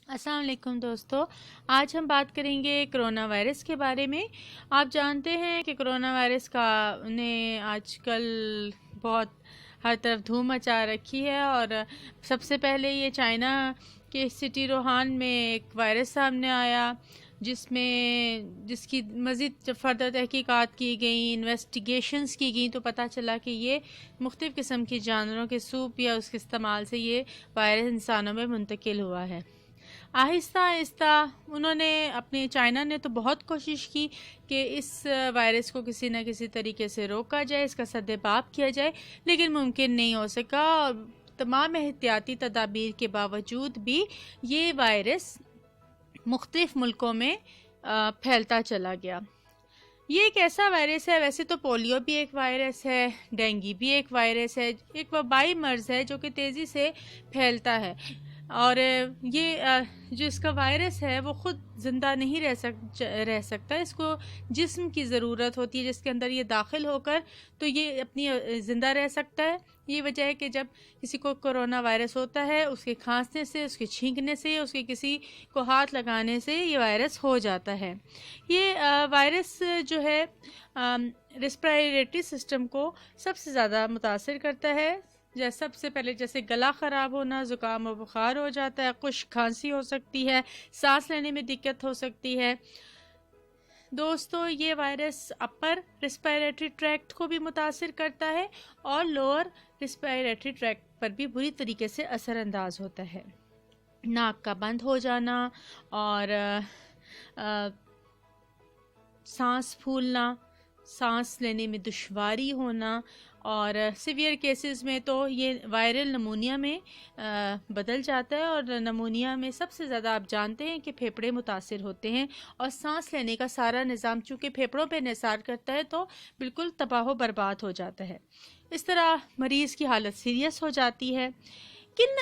السلام علیکم دوستو، آج ہم بات کریں گے کرونا وائرس کے بارے میں۔ آپ جانتے ہیں کہ کرونا وائرس کا نے آج کل بہت ہر طرف دھوم مچا رکھی ہے، اور سب سے پہلے یہ چائنا کے سٹی روہان میں ایک وائرس سامنے آیا، جس کی مزید فردر تحقیقات کی گئیں، انویسٹیگیشنز کی گئیں، تو پتہ چلا کہ یہ مختلف قسم کے جانوروں کے سوپ یا اس کے استعمال سے یہ وائرس انسانوں میں منتقل ہوا ہے۔ آہستہ آہستہ چائنا نے تو بہت کوشش کی کہ اس وائرس کو کسی نہ کسی طریقے سے روکا جائے، اس کا سدباب کیا جائے، لیکن ممکن نہیں ہو سکا، اور تمام احتیاطی تدابیر کے باوجود بھی یہ وائرس مختلف ملکوں میں پھیلتا چلا گیا۔ یہ ایک ایسا وائرس ہے، ویسے تو پولیو بھی ایک وائرس ہے، ڈینگی بھی ایک وائرس ہے، ایک وبائی مرض ہے جو کہ تیزی سے پھیلتا ہے، اور یہ جو اس کا وائرس ہے وہ خود زندہ نہیں رہ سکتا، اس کو جسم کی ضرورت ہوتی ہے جس کے اندر یہ داخل ہو کر تو یہ اپنی زندہ رہ سکتا ہے۔ یہ وجہ ہے کہ جب کسی کو کرونا وائرس ہوتا ہے، اس کے کھانسنے سے، اس کے چھینکنے سے، اس کے کسی کو ہاتھ لگانے سے یہ وائرس ہو جاتا ہے۔ یہ وائرس جو ہے ریسپریٹری سسٹم کو سب سے زیادہ متاثر کرتا ہے۔ سب سے پہلے جیسے گلا خراب ہونا، زکام و بخار ہو جاتا ہے، خشک کھانسی ہو سکتی ہے، سانس لینے میں دقت ہو سکتی ہے۔ دوستو، یہ وائرس اپر ریسپیریٹری ٹریکٹ کو بھی متاثر کرتا ہے اور لوور ریسپیریٹری ٹریکٹ پر بھی بری طریقے سے اثر انداز ہوتا ہے۔ ناک کا بند ہو جانا اور سانس پھولنا، سانس لینے میں دشواری ہونا، اور سیویئر کیسز میں تو یہ وائرل نمونیا میں بدل جاتا ہے، اور نمونیا میں سب سے زیادہ آپ جانتے ہیں کہ پھیپھڑے متاثر ہوتے ہیں، اور سانس لینے کا سارا نظام چونکہ پھیپھڑوں پہ انحصار کرتا ہے تو بالکل تباہ و برباد ہو جاتا ہے۔ اس طرح مریض کی حالت سیریس ہو جاتی ہے۔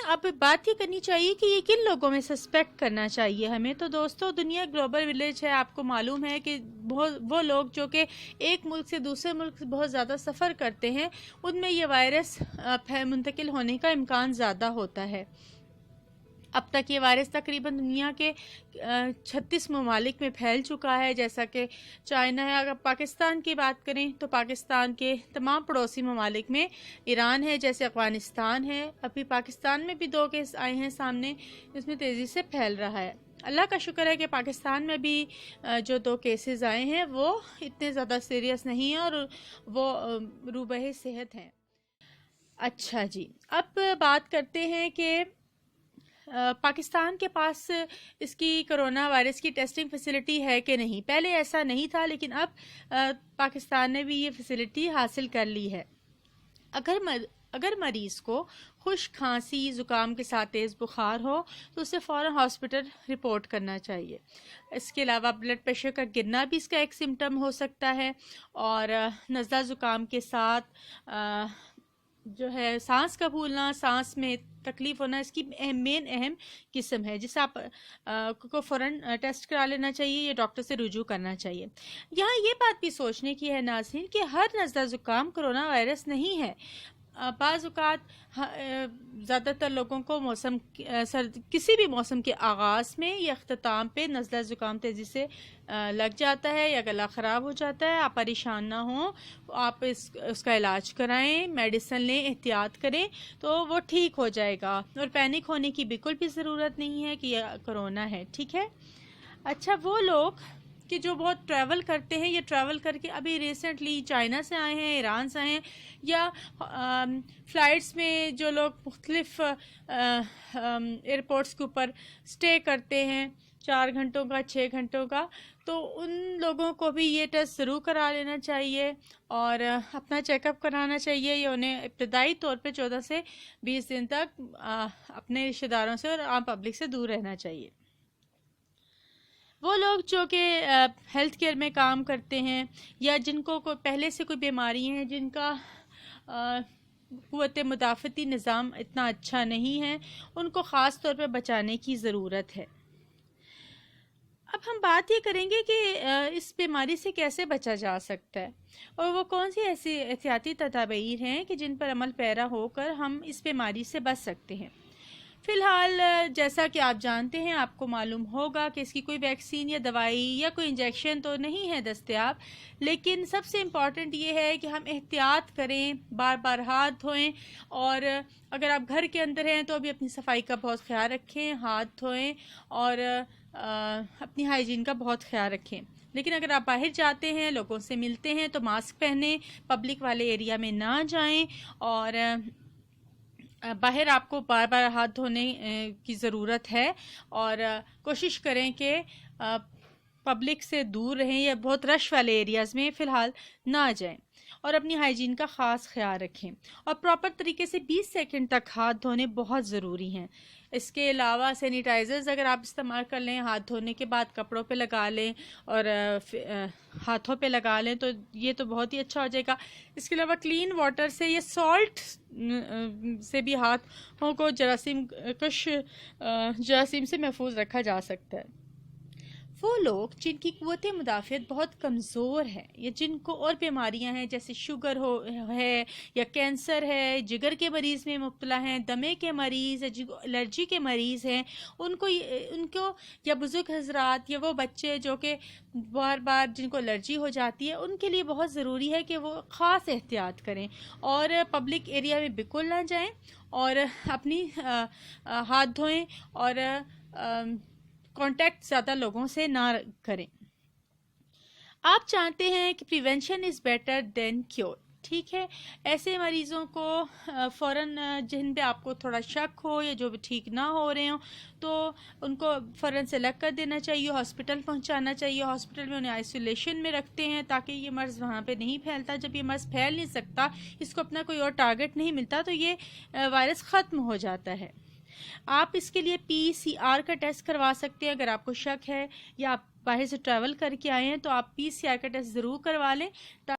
اب بات یہ کرنی چاہیے کہ یہ کن لوگوں میں سسپیکٹ کرنا چاہیے ہمیں۔ تو دوستو، دنیا گلوبل ولیج ہے، آپ کو معلوم ہے کہ وہ لوگ جو کہ ایک ملک سے دوسرے ملک سے بہت زیادہ سفر کرتے ہیں، ان میں یہ وائرس منتقل ہونے کا امکان زیادہ ہوتا ہے۔ اب تک یہ وائرس تقریباً دنیا کے 36 ممالک میں پھیل چکا ہے، جیسا کہ چائنا ہے۔ اگر پاکستان کی بات کریں تو پاکستان کے تمام پڑوسی ممالک میں ایران ہے، جیسے افغانستان ہے، ابھی پاکستان میں بھی 2 کیس آئے ہیں سامنے، اس میں تیزی سے پھیل رہا ہے۔ اللہ کا شکر ہے کہ پاکستان میں بھی جو 2 کیسز آئے ہیں وہ اتنے زیادہ سیریس نہیں ہیں، اور وہ روبہ صحت ہیں۔ اچھا جی، اب بات کرتے ہیں کہ پاکستان کے پاس اس کی کرونا وائرس کی ٹیسٹنگ فیسلٹی ہے کہ نہیں۔ پہلے ایسا نہیں تھا، لیکن اب پاکستان نے بھی یہ فیسلٹی حاصل کر لی ہے۔ اگر مریض کو خشک کھانسی، زکام کے ساتھ تیز بخار ہو تو اسے فوراً ہاسپٹل رپورٹ کرنا چاہیے۔ اس کے علاوہ بلڈ پریشر کا گرنا بھی اس کا ایک سمٹم ہو سکتا ہے، اور نزلہ زکام کے ساتھ جو ہے سانس کا پھولنا، سانس میں تکلیف ہونا، اس کی اہم قسم ہے، جسے آپ کو فوراً ٹیسٹ کرا لینا چاہیے یا ڈاکٹر سے رجوع کرنا چاہیے۔ یہاں یہ بات بھی سوچنے کی ہے ناظرین کہ ہر نزلہ زکام کرونا وائرس نہیں ہے۔ بعض اوقات زیادہ تر لوگوں کو کسی بھی موسم کے آغاز میں یا اختتام پہ نزلہ زکام تیزی سے لگ جاتا ہے یا گلا خراب ہو جاتا ہے۔ آپ پریشان نہ ہوں، آپ اس کا علاج کرائیں، میڈیسن لیں، احتیاط کریں تو وہ ٹھیک ہو جائے گا، اور پینک ہونے کی بالکل بھی ضرورت نہیں ہے کہ یہ کرونا ہے، ٹھیک ہے۔ اچھا، وہ لوگ کہ جو بہت ٹریول کرتے ہیں، یہ ٹریول کر کے ابھی ریسنٹلی چائنا سے آئے ہیں، ایران سے آئے ہیں، یا فلائٹس میں جو لوگ مختلف ایئرپورٹس کے اوپر سٹے کرتے ہیں 4 گھنٹوں کا، 6 گھنٹوں کا، تو ان لوگوں کو بھی یہ ٹیسٹ ضرور کرا لینا چاہیے اور اپنا چیک اپ کرانا چاہیے۔ یہ انہیں ابتدائی طور پہ 14 سے 20 دن تک اپنے رشتہ داروں سے اور عام پبلک سے دور رہنا چاہیے۔ وہ لوگ جو کہ ہیلتھ کیئر میں کام کرتے ہیں یا جن کو پہلے سے کوئی بیماری ہیں، جن کا قوت مدافعتی نظام اتنا اچھا نہیں ہے، ان کو خاص طور پہ بچانے کی ضرورت ہے۔ اب ہم بات یہ کریں گے کہ اس بیماری سے کیسے بچا جا سکتا ہے، اور وہ کون سی ایسی احتیاطی تدابیر ہیں کہ جن پر عمل پیرا ہو کر ہم اس بیماری سے بچ سکتے ہیں۔ فی الحال جیسا کہ آپ جانتے ہیں، آپ کو معلوم ہوگا کہ اس کی کوئی ویکسین یا دوائی یا کوئی انجیکشن تو نہیں ہے دستیاب، لیکن سب سے امپورٹنٹ یہ ہے کہ ہم احتیاط کریں، بار بار ہاتھ دھوئیں، اور اگر آپ گھر کے اندر ہیں تو بھی اپنی صفائی کا بہت خیال رکھیں، ہاتھ دھوئیں اور اپنی ہائیجین کا بہت خیال رکھیں۔ لیکن اگر آپ باہر جاتے ہیں، لوگوں سے ملتے ہیں تو ماسک پہنیں، پبلک والے ایریا میں نہ جائیں، اور باہر آپ کو بار بار ہاتھ دھونے کی ضرورت ہے، اور کوشش کریں کہ پبلک سے دور رہیں یا بہت رش والے ایریاز میں فی الحال نہ جائیں، اور اپنی ہائیجین کا خاص خیال رکھیں، اور پراپر طریقے سے 20 سیکنڈ تک ہاتھ دھونے بہت ضروری ہیں۔ اس کے علاوہ سینیٹائزرز اگر آپ استعمال کر لیں، ہاتھ دھونے کے بعد کپڑوں پہ لگا لیں اور ہاتھوں پہ لگا لیں تو یہ تو بہت ہی اچھا ہو جائے گا۔ اس کے علاوہ کلین واٹر سے یا سالٹ سے بھی ہاتھوں کو جراثیم سے محفوظ رکھا جا سکتا ہے۔ وہ لوگ جن کی قوت مدافعت بہت کمزور ہے یا جن کو اور بیماریاں ہیں جیسے شوگر ہے یا کینسر ہے، جگر کے مریض میں مبتلا ہیں، دمے کے مریض یا جن کو الرجی کے مریض ہیں، ان کو یا بزرگ حضرات یا وہ بچے جو کہ بار بار جن کو الرجی ہو جاتی ہے، ان کے لیے بہت ضروری ہے کہ وہ خاص احتیاط کریں اور پبلک ایریا میں بالکل نہ جائیں، اور اپنی ہاتھ دھوئیں اور کانٹیکٹ زیادہ لوگوں سے نہ کریں۔ آپ جانتے ہیں کہ prevention is better than cure, ٹھیک ہے؟ ایسے مریضوں کو فوراً جن پہ آپ کو تھوڑا شک ہو یا جو بھی ٹھیک نہ ہو رہے ہوں تو ان کو فوراً سے الگ کر دینا چاہیے، ہاسپٹل پہنچانا چاہیے۔ ہاسپٹل میں انہیں آئسولیشن میں رکھتے ہیں تاکہ یہ مرض وہاں پہ نہیں پھیلتا۔ جب یہ مرض پھیل نہیں سکتا، اس کو اپنا کوئی اور ٹارگٹ نہیں ملتا، تو یہ وائرس ختم ہو جاتا ہے۔ آپ اس کے لیے PCR کا ٹیسٹ کروا سکتے ہیں اگر آپ کو شک ہے، یا آپ باہر سے ٹریول کر کے آئے ہیں تو آپ PCR کا ٹیسٹ ضرور کروا لیں۔